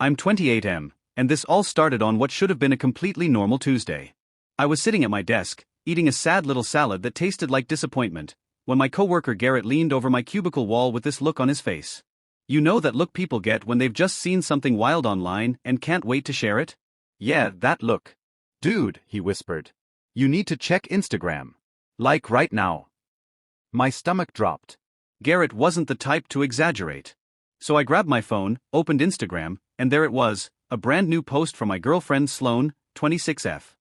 I'm 28 and this all started on what should have been a completely normal Tuesday. I was sitting at my desk, eating a sad little salad that tasted like disappointment, when my coworker Garrett leaned over my cubicle wall with this look on his face. You know that look people get when they've just seen something wild online and can't wait to share it? Yeah, that look. Dude, he whispered. You need to check Instagram. Like right now. My stomach dropped. Garrett wasn't the type to exaggerate. So I grabbed my phone, opened Instagram, and there it was, a brand new post from my girlfriend Sloane, 26F.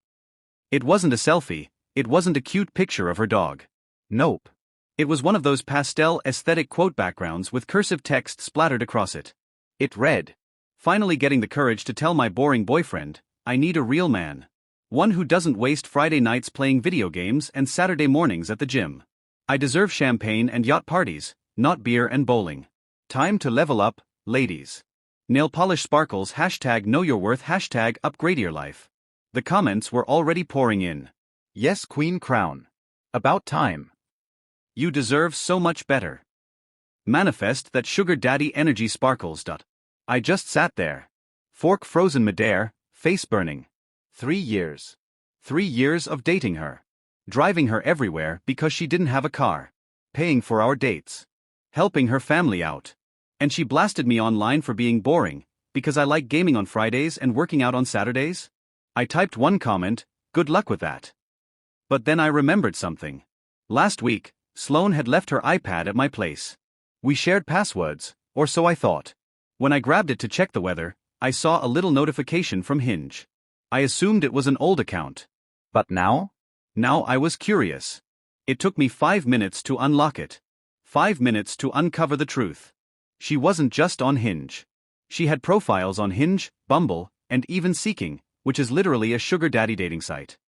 It wasn't a selfie, it wasn't a cute picture of her dog. Nope. It was one of those pastel aesthetic quote backgrounds with cursive text splattered across it. It read, "Finally getting the courage to tell my boring boyfriend, I need a real man. One who doesn't waste Friday nights playing video games and Saturday mornings at the gym. I deserve champagne and yacht parties, not beer and bowling. Time to level up, ladies. Nail polish sparkles #KnowYourWorth #UpgradeYourLife." The comments were already pouring in. Yes, Queen Crown. About time. You deserve so much better. Manifest that sugar daddy energy sparkles. I just sat there. Fork frozen midair, face burning. 3 years. 3 years of dating her. Driving her everywhere because she didn't have a car. Paying for our dates. Helping her family out. And she blasted me online for being boring, because I like gaming on Fridays and working out on Saturdays? I typed one comment, good luck with that. But then I remembered something. Last week, Sloane had left her iPad at my place. We shared passwords, or so I thought. When I grabbed it to check the weather, I saw a little notification from Hinge. I assumed it was an old account. But now? Now I was curious. It took me 5 minutes to unlock it. 5 minutes to uncover the truth. She wasn't just on Hinge. She had profiles on Hinge, Bumble, and even Seeking, which is literally a sugar daddy dating site.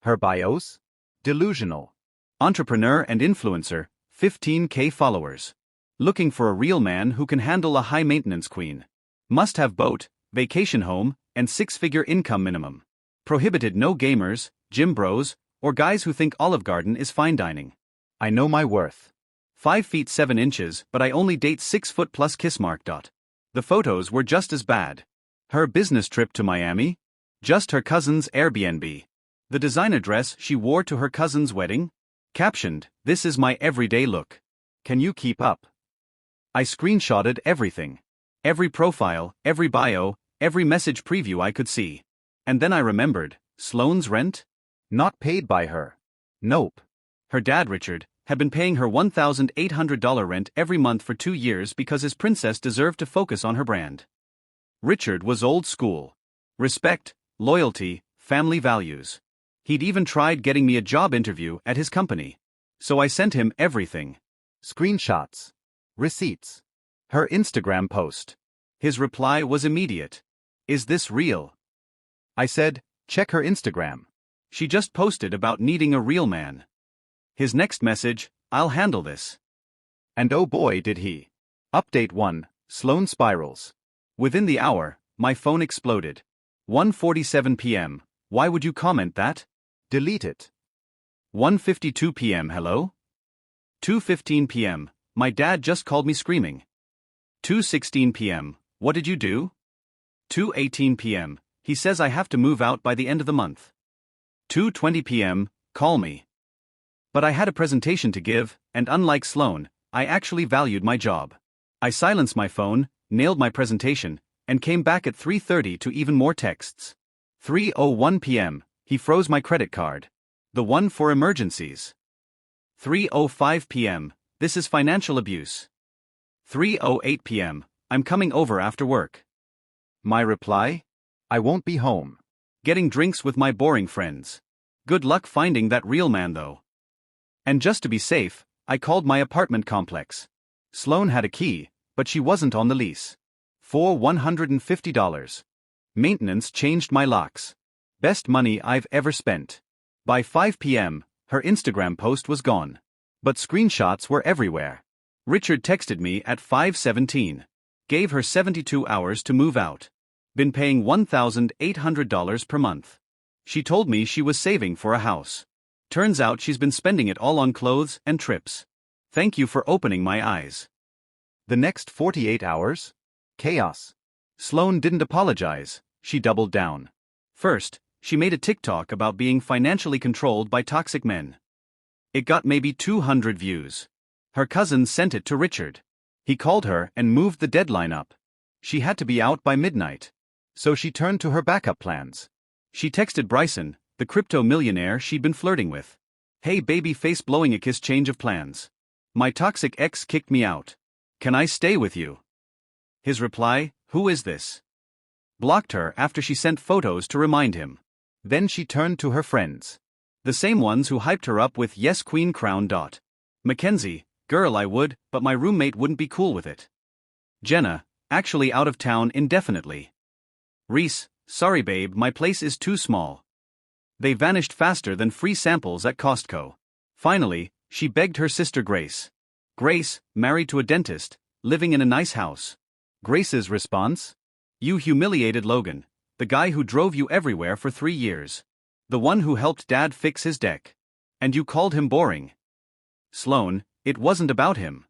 Her bios? Delusional. Entrepreneur and influencer, 15K followers. Looking for a real man who can handle a high-maintenance queen. Must have boat, vacation home, and 6-figure income minimum. Prohibited no gamers, gym bros, or guys who think Olive Garden is fine dining. I know my worth. 5 feet 7 inches, but I only date 6 foot plus kiss mark. The photos were just as bad. Her business trip to Miami? Just her cousin's Airbnb. The designer dress she wore to her cousin's wedding? Captioned, "This is my everyday look. Can you keep up?" I screenshotted everything. Every profile, every bio, every message preview I could see. And then I remembered, Sloane's rent? Not paid by her. Nope. Her dad, Richard, had been paying her $1,800 rent every month for 2 years because his princess deserved to focus on her brand. Richard was old school. Respect, loyalty, family values. He'd even tried getting me a job interview at his company. So I sent him everything. Screenshots. Receipts. Her Instagram post. His reply was immediate. "Is this real?" I said, "Check her Instagram. She just posted about needing a real man." His next message, "I'll handle this." And oh boy did he. Update 1, Sloane spirals. Within the hour, my phone exploded. 1:47 p.m. Why would you comment that? Delete it. 1:52 p.m. Hello? 2:15 p.m. My dad just called me screaming. 2:16 p.m. What did you do? 2:18 p.m. He says I have to move out by the end of the month. 2:20 p.m. Call me. But I had a presentation to give, and unlike Sloane, I actually valued my job. I silenced my phone, nailed my presentation, and came back at 3:30 to even more texts. 3:01 p.m. He froze my credit card. The one for emergencies. 3:05 p.m. This is financial abuse. 3:08 p.m. I'm coming over after work. My reply? I won't be home. Getting drinks with my boring friends. Good luck finding that real man though. And just to be safe, I called my apartment complex. Sloane had a key, but she wasn't on the lease. For $150. Maintenance changed my locks. Best money I've ever spent. By 5 p.m., her Instagram post was gone. But screenshots were everywhere. Richard texted me at 5:17. Gave her 72 hours to move out. Been paying $1,800 per month. She told me she was saving for a house. Turns out she's been spending it all on clothes and trips. Thank you for opening my eyes. The next 48 hours? Chaos. Sloane didn't apologize, she doubled down. First, she made a TikTok about being financially controlled by toxic men. It got maybe 200 views. Her cousin sent it to Richard. He called her and moved the deadline up. She had to be out by midnight. So she turned to her backup plans. She texted Bryson, the crypto millionaire she'd been flirting with. "Hey baby face, blowing a kiss, change of plans. My toxic ex kicked me out. Can I stay with you?" His reply, "Who is this?" Blocked her after she sent photos to remind him. Then she turned to her friends. The same ones who hyped her up with "Yes Queen Crown." Mackenzie, "Girl, I would, but my roommate wouldn't be cool with it." Jenna, "Actually out of town indefinitely." Reese, "Sorry babe, my place is too small." They vanished faster than free samples at Costco. Finally, she begged her sister Grace. Grace, married to a dentist, living in a nice house. Grace's response? "You humiliated Logan, the guy who drove you everywhere for 3 years. The one who helped Dad fix his deck. And you called him boring." Sloane, "It wasn't about him."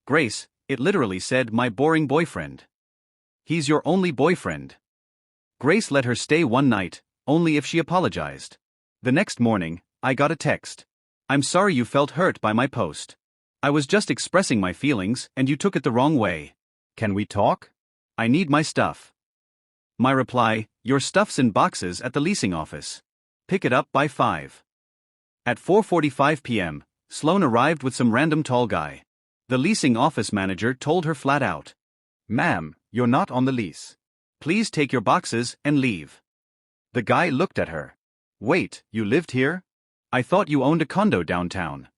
Grace, "It literally said my boring boyfriend. He's your only boyfriend." Grace let her stay one night, only if she apologized. The next morning, I got a text. "I'm sorry you felt hurt by my post. I was just expressing my feelings and you took it the wrong way. Can we talk? I need my stuff." My reply, "Your stuff's in boxes at the leasing office. Pick it up by 5. At 4:45 p.m., Sloane arrived with some random tall guy. The leasing office manager told her flat out, "Ma'am, you're not on the lease. Please take your boxes and leave." The guy looked at her. "Wait, you lived here? I thought you owned a condo downtown."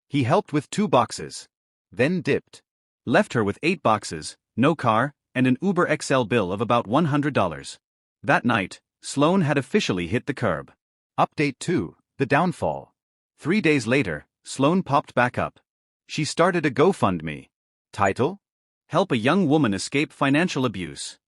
He helped with 2 boxes. Then dipped. Left her with 8 boxes, no car, and an Uber XL bill of about $100. That night, Sloane had officially hit the curb. Update 2, the downfall. 3 days later, Sloane popped back up. She started a GoFundMe. Title? Help a young woman escape financial abuse.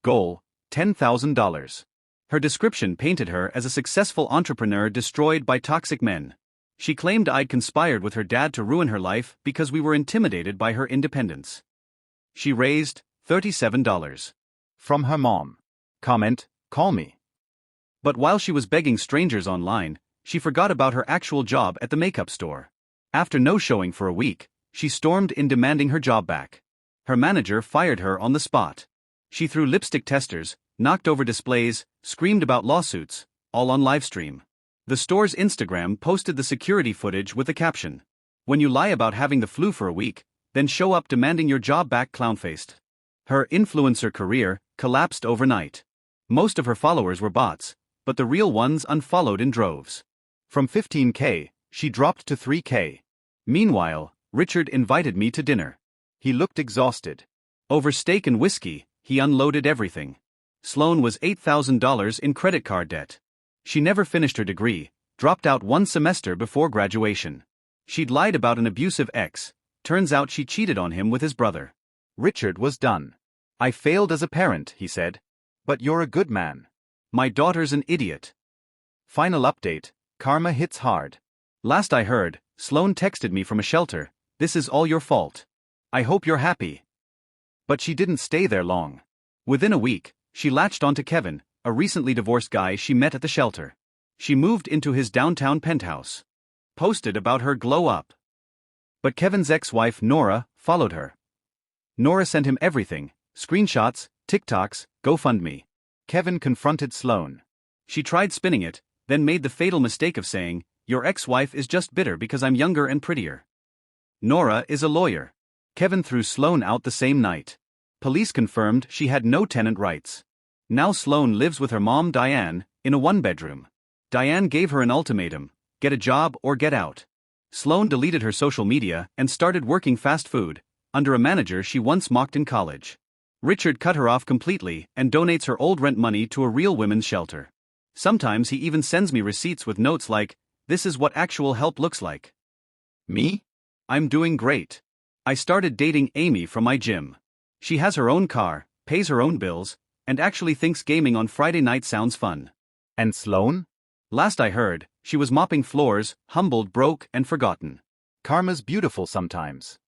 Goal, $10,000. Her description painted her as a successful entrepreneur destroyed by toxic men. She claimed I'd conspired with her dad to ruin her life because we were intimidated by her independence. She raised $37. From her mom. Comment, "Call me." But while she was begging strangers online, she forgot about her actual job at the makeup store. After no showing for a week, she stormed in demanding her job back. Her manager fired her on the spot. She threw lipstick testers, knocked over displays, screamed about lawsuits, all on livestream. The store's Instagram posted the security footage with the caption, "When you lie about having the flu for a week, then show up demanding your job back, clown-faced." Her influencer career collapsed overnight. Most of her followers were bots, but the real ones unfollowed in droves. From 15K, she dropped to 3K. Meanwhile, Richard invited me to dinner. He looked exhausted. Over steak and whiskey, he unloaded everything. Sloane was $8,000 in credit card debt. She never finished her degree, dropped out 1 semester before graduation. She'd lied about an abusive ex. Turns out she cheated on him with his brother. Richard was done. "I failed as a parent," he said. "But you're a good man." "My daughter's an idiot." Final update, karma hits hard. Last I heard, Sloane texted me from a shelter, "This is all your fault. I hope you're happy." But she didn't stay there long. Within a week, she latched onto Kevin, a recently divorced guy she met at the shelter. She moved into his downtown penthouse. Posted about her glow up. But Kevin's ex-wife Nora followed her. Nora sent him everything, screenshots, TikToks, GoFundMe. Kevin confronted Sloane. She tried spinning it, then made the fatal mistake of saying, "Your ex-wife is just bitter because I'm younger and prettier." Nora is a lawyer. Kevin threw Sloane out the same night. Police confirmed she had no tenant rights. Now Sloane lives with her mom Diane, in a 1-bedroom. Diane gave her an ultimatum, get a job or get out. Sloane deleted her social media and started working fast food, under a manager she once mocked in college. Richard cut her off completely and donates her old rent money to a real women's shelter. Sometimes he even sends me receipts with notes like, "This is what actual help looks like." Me? I'm doing great. I started dating Amy from my gym. She has her own car, pays her own bills, and actually thinks gaming on Friday night sounds fun. And Sloane? Last I heard, she was mopping floors, humbled, broke, and forgotten. Karma's beautiful sometimes.